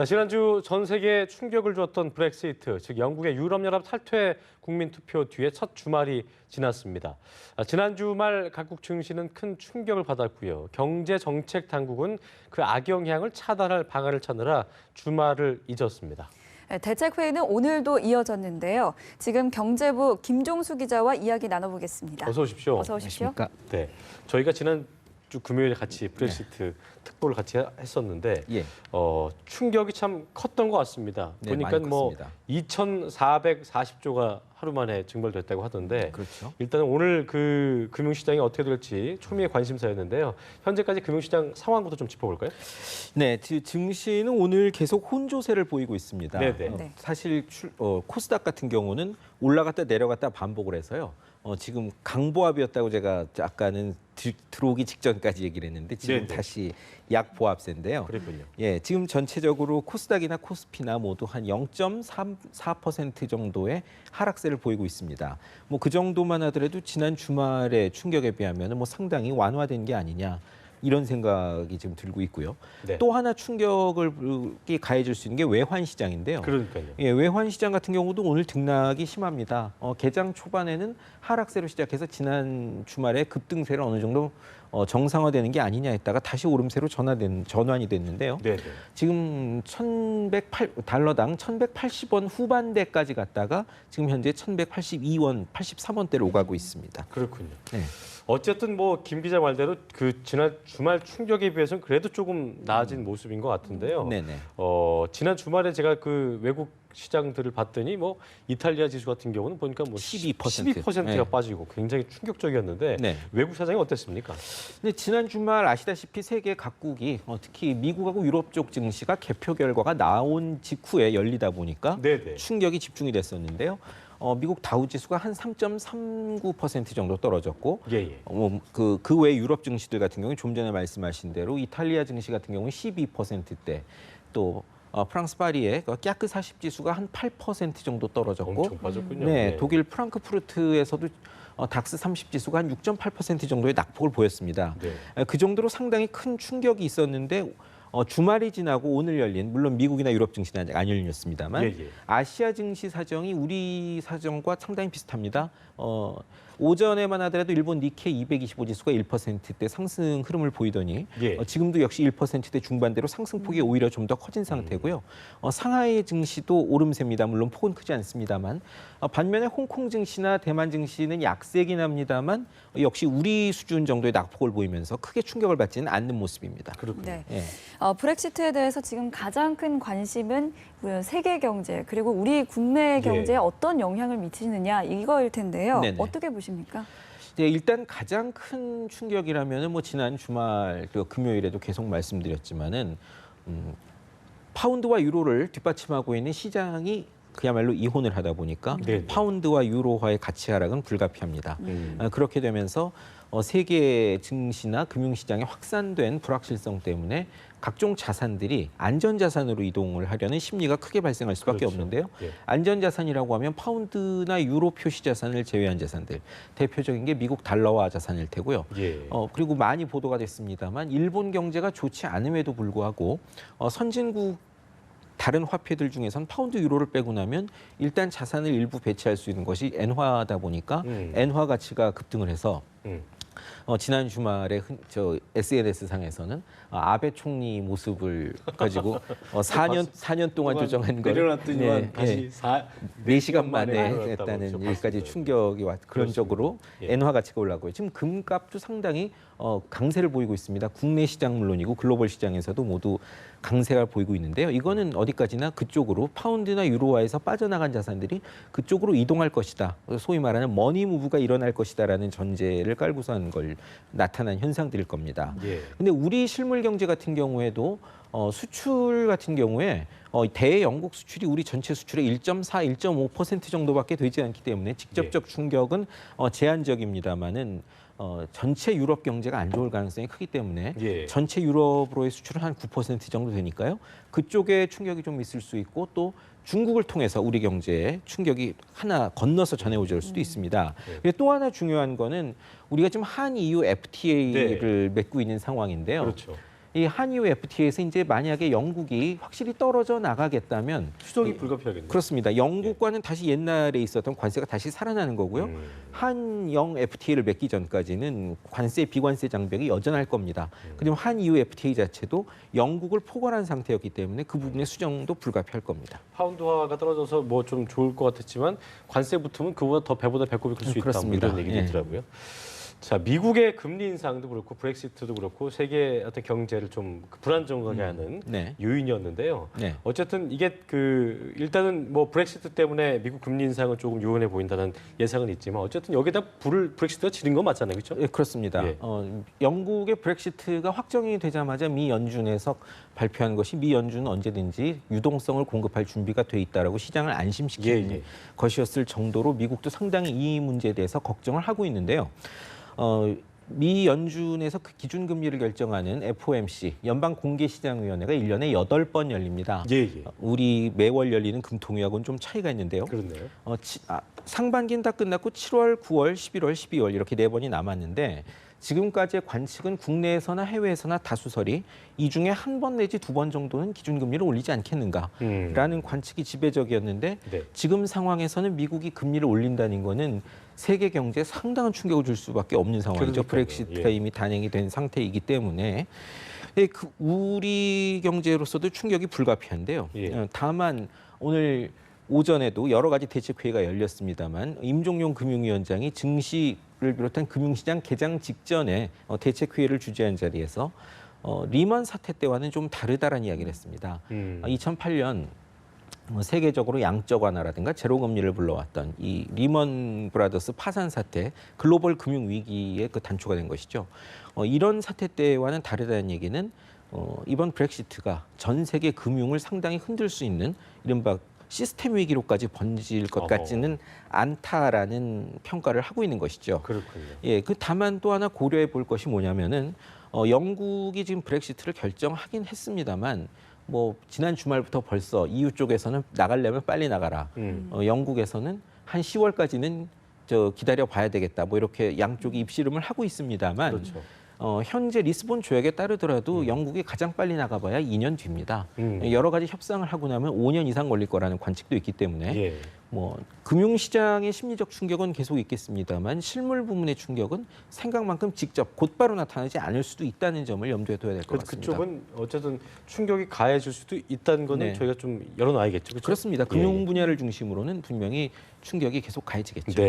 지난주 전 세계에 충격을 주었던 브렉시트, 즉 영국의 유럽연합 탈퇴 국민투표 뒤에 첫 주말이 지났습니다. 지난 주말 각국 증시는 큰 충격을 받았고요. 경제정책 당국은 그 악영향을 차단할 방안을 찾느라 주말을 잊었습니다. 대책회의는 오늘도 이어졌는데요. 지금 경제부 김종수 기자와 이야기 나눠보겠습니다. 어서 오십시오. 어서 오십시오. 네, 저희가 지난주 금요일에 같이 브렉시트 특보를 같이 했었는데 충격이 참 컸던 것 같습니다. 보니까 뭐 2,440조가 하루 만에 증발됐다고 하던데 일단 오늘 그 금융시장이 어떻게 될지 초미의 관심사였는데요. 현재까지 금융시장 상황부터 좀 짚어볼까요? 네, 증시는 오늘 계속 혼조세를 보이고 있습니다. 사실 코스닥 같은 경우는 올라갔다 내려갔다 반복을 해서요. 지금 강보합이었다고 제가 아까는 들어오기 직전까지 얘기를 했는데 지금 다시 약보합세인데요. 그랬군요. 예, 지금 전체적으로 코스닥이나 코스피나 모두 한 0.34% 정도의 하락세를 보이고 있습니다. 뭐 그 정도만 하더라도 지난 주말의 충격에 비하면 뭐 상당히 완화된 게 아니냐. 이런 생각이 지금 들고 있고요. 또 하나 충격을 가해질 수 있는 게 외환 시장인데요. 그러니까요. 예, 외환 시장 같은 경우도 오늘 등락이 심합니다. 개장 초반에는 하락세로 시작해서 지난 주말에 급등세를 어느 정도 정상화되는 게 아니냐 했다가 다시 오름세로 전환이 됐는데요. 지금 달러당 1,180원 후반대까지 갔다가 지금 현재 1,182원, 83원대로 오가고 있습니다. 그렇군요. 네. 어쨌든 뭐 김 기자 말대로 그 지난 주말 충격에 비해서는 그래도 조금 나아진 모습인 것 같은데요. 지난 주말에 제가 그 외국 시장들을 봤더니 뭐 이탈리아 지수 같은 경우는 보니까 뭐 12%가 빠지고 굉장히 충격적이었는데 외국 시장이 어땠습니까? 네, 지난 주말 아시다시피 세계 각국이 특히 미국하고 유럽 쪽 증시가 개표 결과가 나온 직후에 열리다 보니까 충격이 집중이 됐었는데요. 미국 다우 지수가 한 3.39% 정도 떨어졌고, 그 외 유럽 증시들 같은 경우는 좀 전에 말씀하신 대로 이탈리아 증시 같은 경우는 12%대, 또 프랑스 파리의 까크 40 지수가 한 8% 정도 떨어졌고, 엄청 빠졌군요. 독일 프랑크푸르트에서도 닥스 30 지수가 한 6.8% 정도의 낙폭을 보였습니다. 그 정도로 상당히 큰 충격이 있었는데. 주말이 지나고 오늘 열린, 물론 미국이나 유럽 증시는 아직 안 열렸습니다만 아시아 증시 사정이 우리 사정과 상당히 비슷합니다. 오전에만 하더라도 일본 니케이 225 지수가 1%대 상승 흐름을 보이더니 지금도 역시 1%대 중반대로 상승폭이 오히려 좀 더 커진 상태고요. 상하이 증시도 오름세입니다. 물론 폭은 크지 않습니다만 반면에 홍콩 증시나 대만 증시는 약세긴 합니다만 역시 우리 수준 정도의 낙폭을 보이면서 크게 충격을 받지는 않는 모습입니다. 그렇군요. 브렉시트에 대해서 지금 가장 큰 관심은 세계 경제 그리고 우리 국내 경제에 어떤 영향을 미치느냐 이거일 텐데요. 어떻게 보십니까? 네, 일단 가장 큰 충격이라면은 뭐 지난 주말 금요일에도 계속 말씀드렸지만은 파운드와 유로를 뒷받침하고 있는 시장이 그야말로 이혼을 하다 보니까 파운드와 유로화의 가치 하락은 불가피합니다. 그렇게 되면서 세계 증시나 금융시장에 확산된 불확실성 때문에 각종 자산들이 안전자산으로 이동을 하려는 심리가 크게 발생할 수밖에 없는데요. 안전자산이라고 하면 파운드나 유로 표시 자산을 제외한 자산들, 대표적인 게 미국 달러화 자산일 테고요. 그리고 많이 보도가 됐습니다만 일본 경제가 좋지 않음에도 불구하고 선진국 다른 화폐들 중에선 파운드 유로를 빼고 나면 일단 자산을 일부 배치할 수 있는 것이 엔화다 보니까 엔화 가치가 급등을 해서 지난 주말에 SNS 상에서는 아베 총리 모습을 가지고 4년 동안 조정한 걸 내려놨더니만 다시 4시간 만에 했다는 일까지 충격이 그런 쪽으로 엔화 가치가 올라가고요. 지금 금값도 상당히 강세를 보이고 있습니다. 국내 시장 물론이고 글로벌 시장에서도 모두 강세가 보이고 있는데요. 이거는 어디까지나 그쪽으로 파운드나 유로화에서 빠져나간 자산들이 그쪽으로 이동할 것이다. 소위 말하는 머니 무브가 일어날 것이다라는 전제를 깔고서 한 걸 나타난 현상들일 겁니다. 근데 우리 실물 경제 같은 경우에도 수출 같은 경우에 대영국 수출이 우리 전체 수출의 1.4, 1.5% 정도밖에 되지 않기 때문에 직접적 충격은 제한적입니다만은 전체 유럽 경제가 안 좋을 가능성이 크기 때문에 전체 유럽으로의 수출은 한 9% 정도 되니까요. 그쪽에 충격이 좀 있을 수 있고 또 중국을 통해서 우리 경제에 충격이 하나 건너서 전해오질 수도 있습니다. 또 하나 중요한 거는 우리가 지금 한EU FTA를 맺고 있는 상황인데요. 이 한유 FTA에서 이제 만약에 영국이 확실히 떨어져 나가겠다면 추적이 불가피하겠네요. 그렇습니다. 영국과는 다시 옛날에 있었던 관세가 다시 살아나는 거고요. 한영 FTA를 맺기 전까지는 관세, 비관세 장벽이 여전할 겁니다. 그리고 한EU FTA 자체도 영국을 포괄한 상태였기 때문에 그 부분의 수정도 불가피할 겁니다. 파운드화가 떨어져서 뭐 좀 좋을 것 같았지만 관세 붙으면 그보다 더 배보다 배꼽이 클 수 있다. 그렇습니다. 뭐 이런 얘기도 있더라고요. 자, 미국의 금리 인상도 그렇고 브렉시트도 그렇고 세계 어떤 경제를 좀 불안정하게 하는 요인이었는데요. 어쨌든 이게 그 일단은 뭐 브렉시트 때문에 미국 금리 인상은 조금 유연해 보인다는 예상은 있지만 어쨌든 여기다 불을 브렉시트가 지른 건 맞잖아요, 그렇죠? 예, 그렇습니다. 예. 영국의 브렉시트가 확정이 되자마자 미 연준에서 발표한 것이 미 연준은 언제든지 유동성을 공급할 준비가 돼 있다라고 시장을 안심시키는 것이었을 정도로 미국도 상당히 이 문제에 대해서 걱정을 하고 있는데요. 미 연준에서 그 기준금리를 결정하는 FOMC, 연방공개시장위원회가 1년에 8번 열립니다. 우리 매월 열리는 금통위하고는 좀 차이가 있는데요. 그렇네요. 상반기는 다 끝났고 7월, 9월, 11월, 12월 이렇게 4번이 남았는데 지금까지의 관측은 국내에서나 해외에서나 다수설이 이 중에 한 번 내지 2번 정도는 기준금리를 올리지 않겠는가라는 관측이 지배적이었는데 지금 상황에서는 미국이 금리를 올린다는 거는 세계 경제에 상당한 충격을 줄 수밖에 없는 상황이죠. 브렉시트가 이미 단행이 된 상태이기 때문에 우리 경제로서도 충격이 불가피한데요. 다만 오늘 오전에도 여러 가지 대책회의가 열렸습니다만 임종용 금융위원장이 증시를 비롯한 금융시장 개장 직전에 대책회의를 주재한 자리에서 리먼 사태 때와는 좀 다르다라는 이야기를 했습니다. 2008년 세계적으로 양적 완화라든가 제로 금리를 불러왔던 이 리먼 브라더스 파산 사태, 글로벌 금융 위기의 그 단초가 된 것이죠. 이런 사태 때와는 다르다는 얘기는 이번 브렉시트가 전 세계 금융을 상당히 흔들 수 있는 이른바 시스템 위기로까지 번질 것 같지는 않다라는 평가를 하고 있는 것이죠. 그렇군요. 예, 그 다만 또 하나 고려해 볼 것이 뭐냐면은 영국이 지금 브렉시트를 결정하긴 했습니다만 뭐 지난 주말부터 벌써 EU 쪽에서는 나가려면 빨리 나가라. 영국에서는 한 10월까지는 기다려 봐야 되겠다. 뭐 이렇게 양쪽이 입씨름을 하고 있습니다만 그렇죠. 현재 리스본 조약에 따르더라도 영국이 가장 빨리 나가봐야 2년 뒤입니다. 여러 가지 협상을 하고 나면 5년 이상 걸릴 거라는 관측도 있기 때문에 뭐 금융시장의 심리적 충격은 계속 있겠습니다만 실물 부문의 충격은 생각만큼 직접 곧바로 나타나지 않을 수도 있다는 점을 염두에 둬야 될 것 같습니다. 그쪽은 어쨌든 충격이 가해질 수도 있다는 거는 저희가 좀 열어놔야겠죠. 그렇죠? 그렇습니다. 금융 분야를 중심으로는 분명히 충격이 계속 가해지겠죠.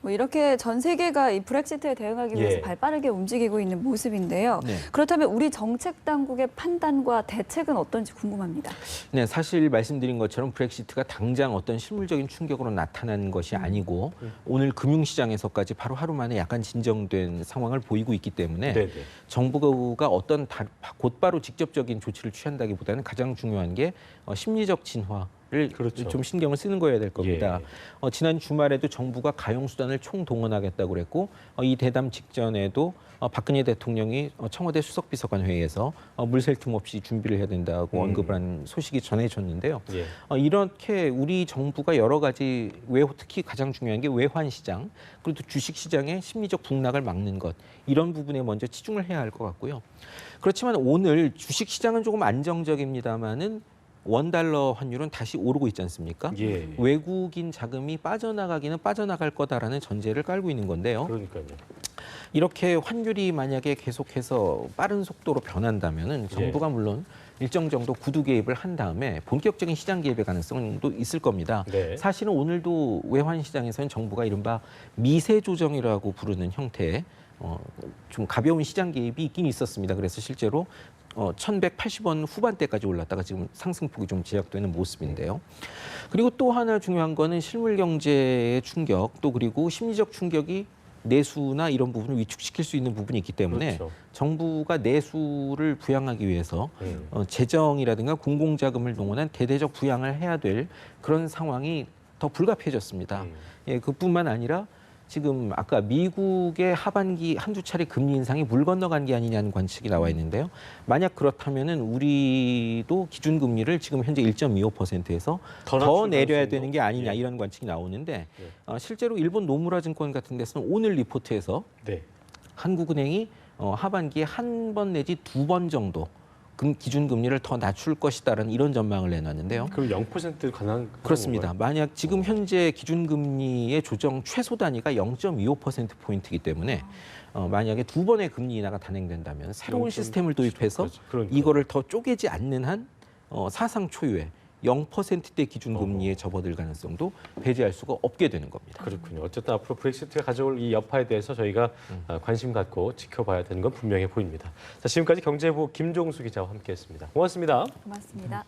뭐 이렇게 전 세계가 이 브렉시트에 대응하기 위해서 발빠르게 움직이고 있는 모습인데요. 그렇다면 우리 정책 당국의 판단과 대책은 어떤지 궁금합니다. 네, 사실 말씀드린 것처럼 브렉시트가 당장 어떤 실물적인 충격으로 나타난 것이 아니고 오늘 금융시장에서까지 바로 하루 만에 약간 진정된 상황을 보이고 있기 때문에 정부가 어떤 곧바로 직접적인 조치를 취한다기보다는 가장 중요한 게 심리적 진화. 좀 신경을 쓰는 거여야 될 겁니다. 지난 주말에도 정부가 가용수단을 총동원하겠다고 그랬고 이 대담 직전에도 박근혜 대통령이 청와대 수석비서관 회의에서 물샐 틈 없이 준비를 해야 된다고 언급을 한 소식이 전해졌는데요. 이렇게 우리 정부가 여러 가지 특히 가장 중요한 게 외환시장 그리고 또 주식시장의 심리적 북락을 막는 것 이런 부분에 먼저 치중을 해야 할 것 같고요. 그렇지만 오늘 주식시장은 조금 안정적입니다만은 원달러 환율은 다시 오르고 있지 않습니까? 외국인 자금이 빠져나가기는 빠져나갈 거다라는 전제를 깔고 있는 건데요. 그러니까요. 이렇게 환율이 만약에 계속해서 빠른 속도로 변한다면은 정부가 물론 일정 정도 구두 개입을 한 다음에 본격적인 시장 개입의 가능성도 있을 겁니다. 사실은 오늘도 외환 시장에서는 정부가 이른바 미세 조정이라고 부르는 형태의 좀 가벼운 시장 개입이 있긴 있었습니다. 그래서 실제로 1,180원 후반대까지 올랐다가 지금 상승폭이 좀 제약되는 모습인데요. 그리고 또 하나 중요한 거는 실물 경제의 충격, 또 그리고 심리적 충격이 내수나 이런 부분을 위축시킬 수 있는 부분이 있기 때문에 정부가 내수를 부양하기 위해서 재정이라든가 공공자금을 동원한 대대적 부양을 해야 될 그런 상황이 더 불가피해졌습니다. 그뿐만 아니라 지금 아까 미국의 하반기 한두 차례 금리 인상이 물 건너간 게 아니냐는 관측이 나와 있는데요. 만약 그렇다면은 우리도 기준금리를 지금 현재 1.25%에서 더 내려야 되는 게 아니냐 이런 관측이 나오는데 실제로 일본 노무라 증권 같은 데서는 오늘 리포트에서 한국은행이 하반기에 한 번 내지 두 번 정도 기준금리를 더 낮출 것이다라는 이런 전망을 내놨는데요. 그럼 0% 가능한 그렇습니다. 건가요? 만약 지금 현재 기준금리의 조정 최소 단위가 0.25%포인트이기 때문에 만약에 두 번의 금리 인하가 단행된다면 새로운 시스템을 도입해서 그러니까. 이거를 더 쪼개지 않는 한 사상 초유의 0%대 기준금리에 접어들 가능성도 배제할 수가 없게 되는 겁니다. 그렇군요. 어쨌든 앞으로 브렉시트가 가져올 이 여파에 대해서 저희가 관심 갖고 지켜봐야 되는 건 분명해 보입니다. 자, 지금까지 경제부 김종수 기자와 함께했습니다. 고맙습니다. 고맙습니다.